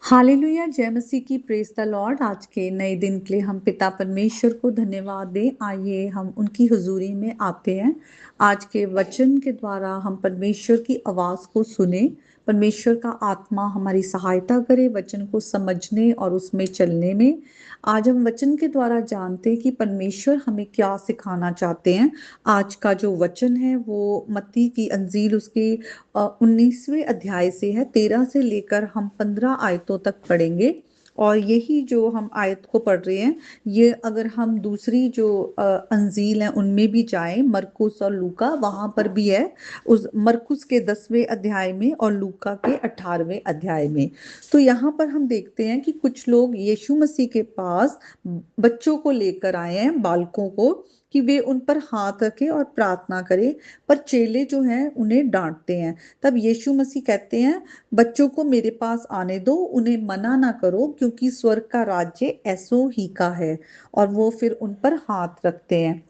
Hallelujah, जय मसीह की, praise the Lord. आज के नए दिन के लिए हम पिता परमेश्वर को धन्यवाद दें। आइए हम उनकी हुजूरी में आते हैं। आज के वचन के द्वारा हम परमेश्वर की आवाज को सुने। परमेश्वर का आत्मा हमारी सहायता करे वचन को समझने और उसमें चलने में। आज हम वचन के द्वारा जानते हैं कि परमेश्वर हमें क्या सिखाना चाहते हैं। आज का जो वचन है वो मत्ती की अंजील उसके 19वें अध्याय से है। 13 से लेकर हम 15 आयतों तक पढ़ेंगे। और यही जो हम आयत को पढ़ रहे हैं, ये अगर हम दूसरी जो अंजील हैं उनमें भी जाएं, मरकुस और लूका, वहां पर भी है। उस मरकुस के 10वें अध्याय में और लूका के 18वें अध्याय में। तो यहाँ पर हम देखते हैं कि कुछ लोग यीशु मसीह के पास बच्चों को लेकर आए हैं, बालकों को, कि वे उन पर हाथ रखें और प्रार्थना करें। पर चेले जो हैं उन्हें डांटते हैं। तब यीशु मसीह कहते हैं, बच्चों को मेरे पास आने दो, उन्हें मना ना करो, क्योंकि स्वर्ग का राज्य ऐसो ही का है। और वो फिर उन पर हाथ रखते हैं।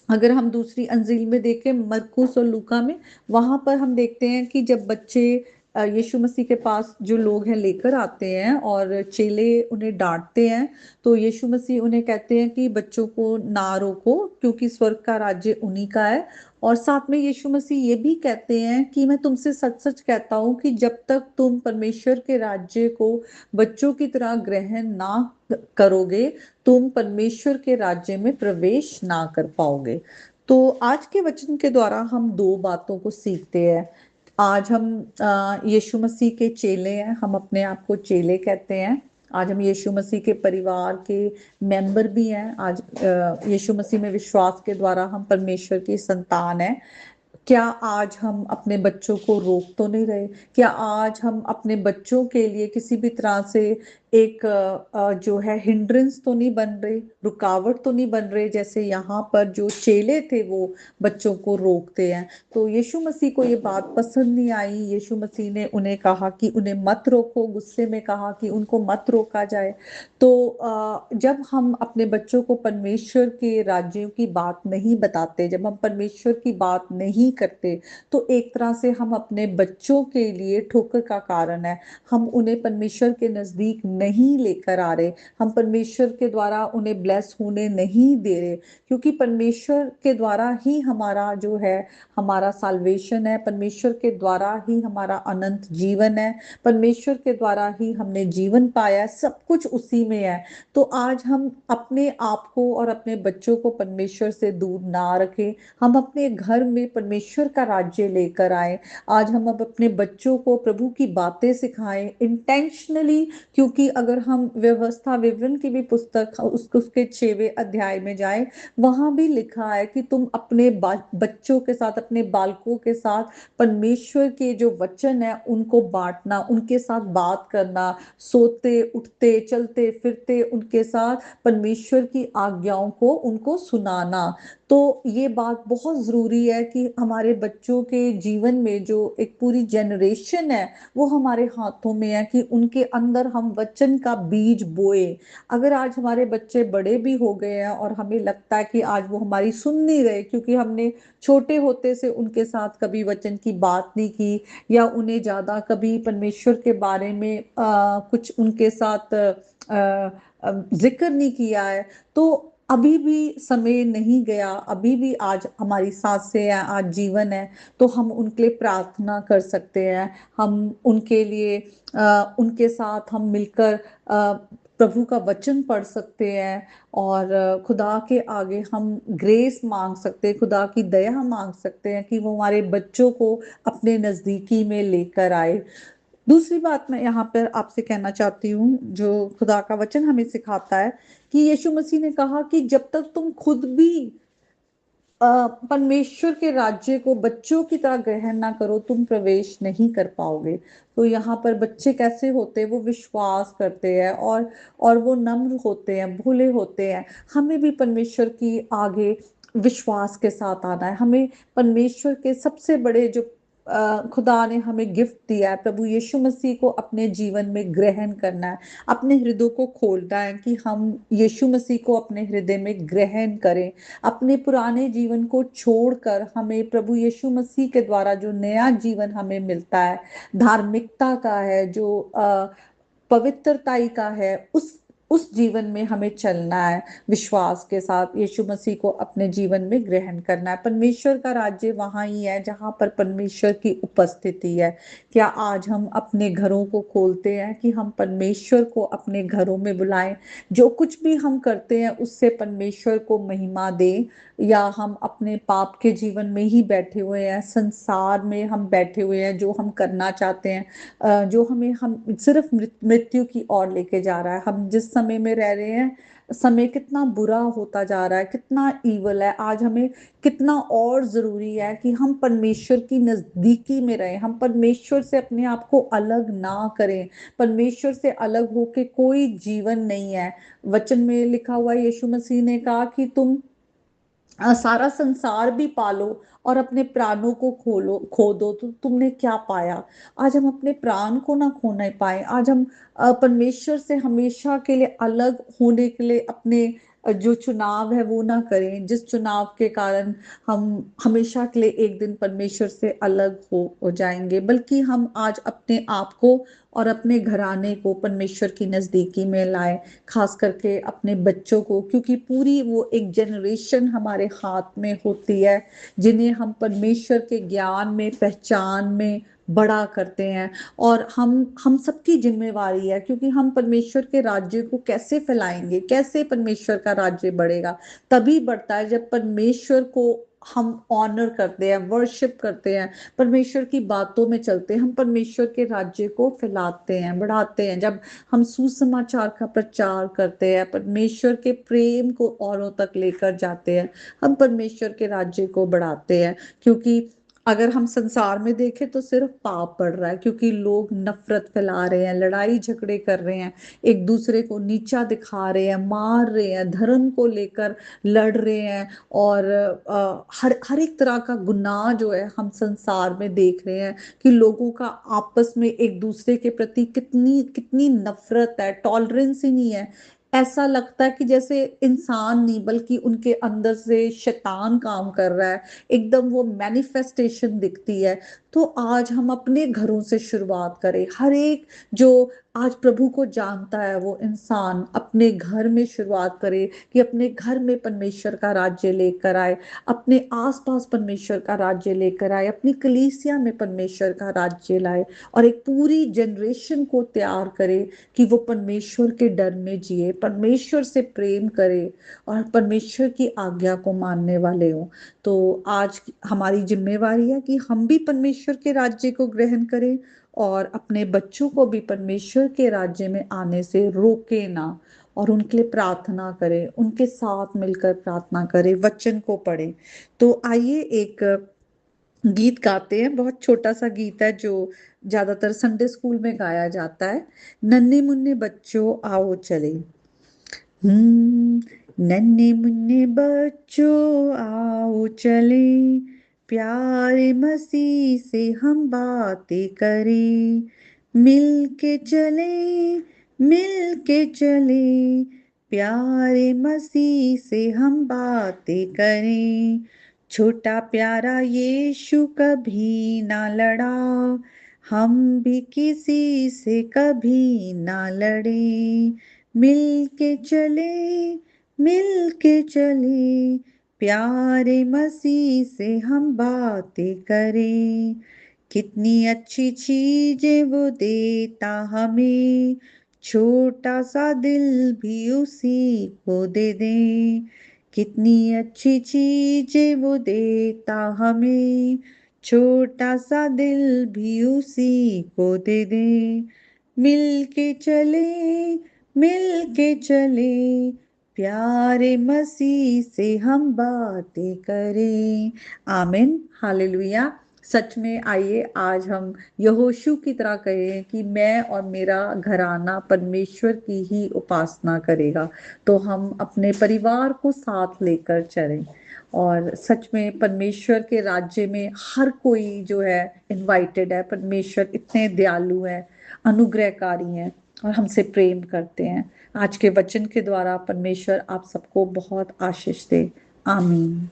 अगर हम दूसरी अंजील में देखें, मरकुस और लूका में, वहां पर हम देखते हैं कि जब बच्चे यीशु मसीह के पास जो लोग हैं लेकर आते हैं और चेले उन्हें डांटते हैं, तो यीशु मसीह उन्हें कहते हैं कि बच्चों को ना रोको, क्योंकि स्वर्ग का राज्य उन्हीं का है। और साथ में यीशु मसीह ये भी कहते हैं कि मैं तुमसे सच सच कहता हूं कि जब तक तुम परमेश्वर के राज्य को बच्चों की तरह ग्रहण ना करोगे, तुम परमेश्वर के राज्य में प्रवेश ना कर पाओगे। तो आज के वचन के द्वारा हम दो बातों को सीखते हैं। आज हम यीशु मसीह के चेले हैं, हम अपने आप को चेले कहते हैं। आज हम यीशु मसीह के परिवार के मेंबर भी हैं। आज यीशु मसीह में विश्वास के द्वारा हम परमेश्वर की संतान हैं। क्या आज हम अपने बच्चों को रोक तो नहीं रहे? क्या आज हम अपने बच्चों के लिए किसी भी तरह से एक जो है हिंड्रेंस तो नहीं बन रहे, रुकावट तो नहीं बन रहे, जैसे यहाँ पर जो चेले थे वो बच्चों को रोकते हैं? तो यीशु मसीह को ये बात पसंद नहीं आई। यीशु मसीह ने उन्हें कहा कि उन्हें मत रोको, गुस्से में कहा कि उनको मत रोका जाए। तो जब हम अपने बच्चों को परमेश्वर के राज्यों की बात नहीं बताते, जब हम परमेश्वर की बात नहीं करते, तो एक तरह से हम अपने बच्चों के लिए ठोकर का कारण है। हम उन्हें परमेश्वर के नजदीक नहीं लेकर आ रहे। हम परमेश्वर के द्वारा उन्हें ब्लेस होने नहीं दे रहे, क्योंकि परमेश्वर के द्वारा ही हमारा जो है, हमारा साल्वेशन है। परमेश्वर के द्वारा ही हमारा अनंत जीवन है। परमेश्वर के द्वारा ही हमने जीवन पाया, सब कुछ उसी में है। तो आज हम अपने आप को और अपने बच्चों को परमेश्वर से दूर ना रखें। हम अपने घर में परमेश्वर का राज्य लेकर आए। आज हम अब अपने बच्चों को प्रभु की बातें सिखाएं इंटेंशनली, क्योंकि अगर हम व्यवस्था विवरण की भी पुस्तक उसके 6वें अध्याय में जाएं, वहां भी लिखा है कि तुम अपने बच्चों के साथ, अपने बालकों के साथ परमेश्वर के जो वचन है उनको बांटना, उनके साथ बात करना, सोते उठते चलते फिरते उनके साथ परमेश्वर की आज्ञाओं को उनको सुनाना। तो ये बात बहुत जरूरी है कि हमारे बच्चों के जीवन में जो एक पूरी जनरेशन है वो हमारे हाथों में है, कि उनके अंदर हम वचन का बीज बोए। अगर आज हमारे बच्चे बड़े भी हो गए हैं और हमें लगता है कि आज वो हमारी सुन नहीं रहे, क्योंकि हमने छोटे होते से उनके साथ कभी वचन की बात नहीं की, या उन्हें ज्यादा कभी परमेश्वर के बारे में कुछ उनके साथ जिक्र नहीं किया है, तो अभी भी समय नहीं गया, अभी भी आज हमारी सांसें हैं, आज जीवन है। तो हम उनके लिए प्रार्थना कर सकते हैं। हम उनके लिए उनके साथ हम मिलकर प्रभु का वचन पढ़ सकते हैं। और खुदा के आगे हम ग्रेस मांग सकते हैं, खुदा की दया मांग सकते हैं कि वो हमारे बच्चों को अपने नजदीकी में लेकर आए। दूसरी बात मैं यहाँ पर आपसे कहना चाहती हूँ, जो खुदा का वचन हमें सिखाता है, कि यीशु मसीह ने कहा कि जब तक तुम खुद भी परमेश्वर के राज्य को बच्चों की तरह ग्रहण ना करो, तुम प्रवेश नहीं कर पाओगे। तो यहाँ पर बच्चे कैसे होते हैं? वो विश्वास करते हैं और वो नम्र होते हैं, भोले होते हैं। हमें भी परमेश्वर की आगे विश्वास के साथ आना है। हमें परमेश्वर के सबसे बड़े जो खुदा ने हमें गिफ्ट दिया है, प्रभु यीशु मसीह को अपने जीवन में ग्रहण करना है, अपने हृदय को खोलना है कि हम यीशु मसीह को अपने हृदय में ग्रहण करें, अपने पुराने जीवन को छोड़कर हमें प्रभु यीशु मसीह के द्वारा जो नया जीवन हमें मिलता है, धार्मिकता का है, जो पवित्रताई का है, उस जीवन में हमें चलना है, विश्वास के साथ यीशु मसीह को अपने जीवन में ग्रहण करना है। परमेश्वर का राज्य वहां ही है जहां पर परमेश्वर की उपस्थिति है। क्या आज हम अपने घरों को खोलते हैं कि हम परमेश्वर को अपने घरों में बुलाएं, जो कुछ भी हम करते हैं उससे परमेश्वर को महिमा दें, या हम अपने पाप के जीवन में ही बैठे हुए हैं, संसार में हम बैठे हुए हैं, जो हम करना चाहते हैं, जो हमें हम सिर्फ मृत्यु की ओर लेके जा रहा है। हम जिस समय में रह रहे हैं, समय कितना बुरा होता जा रहा है, कितना ईवल है। आज हमें कितना और जरूरी है कि हम परमेश्वर की नजदीकी में रहें, हम परमेश्वर से अपने आप को अलग ना करें। परमेश्वर से अलग होके कोई जीवन नहीं है। वचन में लिखा हुआ है, यीशु मसीह ने कहा कि तुम सारा संसार भी पालो और अपने प्राणों को खो दो तो तुमने क्या पाया। आज हम अपने प्राण को ना खोना पाए। आज हम परमेश्वर से हमेशा के लिए अलग होने के लिए अपने जो चुनाव है वो ना करें, जिस चुनाव के कारण हम हमेशा के लिए एक दिन परमेश्वर से अलग हो जाएंगे, बल्कि हम आज अपने आप को और अपने घराने को परमेश्वर की नजदीकी में लाएं, खास करके अपने बच्चों को, क्योंकि पूरी वो एक जनरेशन हमारे हाथ में होती है जिन्हें हम परमेश्वर के ज्ञान में, पहचान में बड़ा करते हैं। और हम सबकी जिम्मेवारी है, क्योंकि हम परमेश्वर के राज्य को कैसे फैलाएंगे, कैसे परमेश्वर का राज्य बढ़ेगा। तभी बढ़ता है जब परमेश्वर को हम ऑनर करते हैं, वर्शिप करते हैं, परमेश्वर की बातों में चलते हैं, हम परमेश्वर के राज्य को फैलाते हैं, बढ़ाते हैं। जब हम सुसमाचार का प्रचार करते हैं, परमेश्वर के प्रेम को औरों तक लेकर जाते हैं, हम परमेश्वर के राज्य को बढ़ाते हैं। क्योंकि अगर हम संसार में देखें तो सिर्फ पाप बढ़ रहा है, क्योंकि लोग नफरत फैला रहे हैं, लड़ाई झगड़े कर रहे हैं, एक दूसरे को नीचा दिखा रहे हैं, मार रहे हैं, धर्म को लेकर लड़ रहे हैं, और हर हर एक तरह का गुनाह जो है हम संसार में देख रहे हैं, कि लोगों का आपस में एक दूसरे के प्रति कितनी कितनी नफरत है, टॉलरेंस ही नहीं है। ऐसा लगता है कि जैसे इंसान नहीं बल्कि उनके अंदर से शैतान काम कर रहा है, एकदम वो मैनिफेस्टेशन दिखती है। तो आज हम अपने घरों से शुरुआत करें। हर एक जो आज प्रभु को जानता है वो इंसान अपने घर में शुरुआत करे, कि अपने घर में परमेश्वर का राज्य लेकर आए, अपने आसपास परमेश्वर का राज्य लेकर आए, अपनी कलीसिया में परमेश्वर का राज्य लाए, और एक पूरी जनरेशन को तैयार करे कि वो परमेश्वर के डर में जिए, परमेश्वर से प्रेम करे, और परमेश्वर की आज्ञा को मानने वाले हो। तो आज हमारी जिम्मेवारी है कि हम भी परमेश्वर के राज्य को ग्रहण करें, और अपने बच्चों को भी परमेश्वर के राज्य में आने से रोके ना, और उनके लिए प्रार्थना करें, उनके साथ मिलकर प्रार्थना करें, वचन को पढ़ें। तो आइए एक गीत गाते हैं, बहुत छोटा सा गीत है जो ज्यादातर संडे स्कूल में गाया जाता है। नन्हे मुन्ने बच्चों आओ चले। नन्हे मुन्ने बच्चों आओ चले, प्यारे मसीह से हम बातें करें, मिल के चले, मिल के चले, प्यारे मसीह से हम बातें करें। छोटा प्यारा यीशु कभी ना लड़ा, हम भी किसी से कभी ना लड़े, मिल के चले, मिल के चले, प्यारे मसीह से हम बातें करें। कितनी अच्छी चीजें वो देता हमें, छोटा सा दिल भी उसी को दे दें। कितनी अच्छी चीजें वो देता हमें, छोटा सा दिल भी उसी को दे दें। मिल के चले, मिल के चले, प्यारे मसीह से हम बातें करें। आमीन, हालेलुया। सच में आइए आज हम यहोशू की तरह कहें कि मैं और मेरा घराना परमेश्वर की ही उपासना करेगा। तो हम अपने परिवार को साथ लेकर चलें, और सच में परमेश्वर के राज्य में हर कोई जो है इनवाइटेड है। परमेश्वर इतने दयालु हैं, अनुग्रहकारी हैं और हमसे प्रेम करते हैं। आज के वचन के द्वारा परमेश्वर आप सबको बहुत आशीष दे। आमीन।